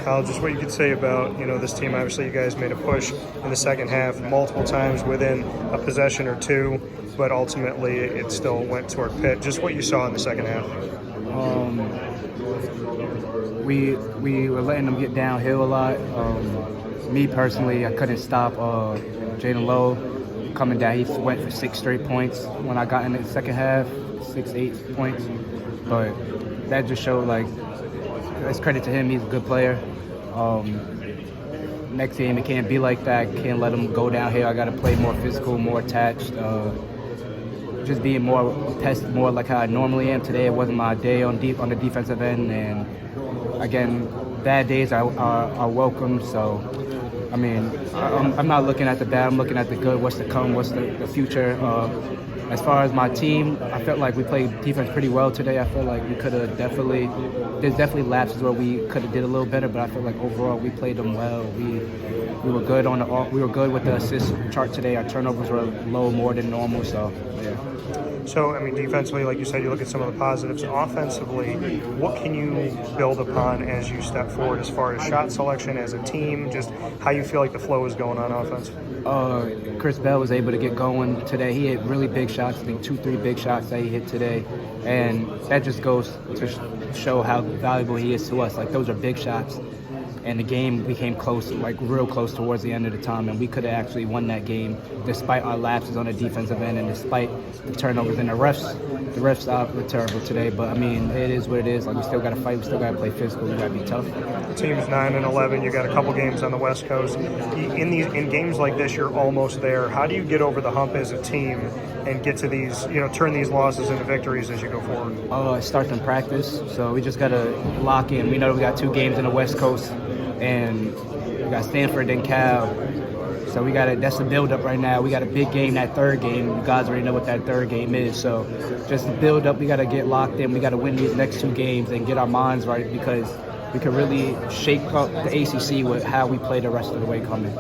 Kyle, just what you could say about, this team. Obviously, you guys made a push in the second half multiple times within a possession or two, but ultimately it still went toward Pitt. Just what you saw in the second half. We were letting them get downhill a lot. Me personally, I couldn't stop Jalen Lowe coming down. He went for 6 straight points when I got in the second half, 6-8 points. But that just showed, that's credit to him. He's a good player. Next game, it can't be like that. Can't let him go downhill. I got to play more physical, more attached. Just being more tested, more like how I normally am. Today, it wasn't my day on the defensive end, and again, bad days are welcome. So, I'm not looking at the bad. I'm looking at the good. What's to come? What's the future? As far as my team, I felt like we played defense pretty well today. I feel like we could have there's definitely lapses where we could have did a little better, but I feel like overall we played them well. We were good we were good with the assist chart today. Our turnovers were low, more than normal. So yeah. So, defensively, like you said, you look at some of the positives. Offensively, what can you build upon as you step forward as far as shot selection as a team, just how you feel like the flow is going on offense? Chris Bell was able to get going today. He hit really big shots, I think 2-3 big shots that he hit today. And that just goes to show how valuable he is to us. Like, those are big shots. And the game became close, real close towards the end of the time, and we could have actually won that game despite our lapses on the defensive end and despite the turnovers. And the refs were terrible today, but it is what it is. We still got to fight, we still got to play physical, we got to be tough. The team's 9-11. You got a couple games on the West Coast. In games like this, you're almost there. How do you get over the hump as a team and get to these, turn these losses into victories as you go forward? It starts in practice, so we just got to lock in. We know we got 2 games in the West Coast, and we got Stanford and Cal. So that's the build-up right now. We got a big game, that third game. You guys already know what that third game is. So just the build-up, we got to get locked in. We got to win these next 2 games and get our minds right, because we can really shake up the ACC with how we play the rest of the way coming.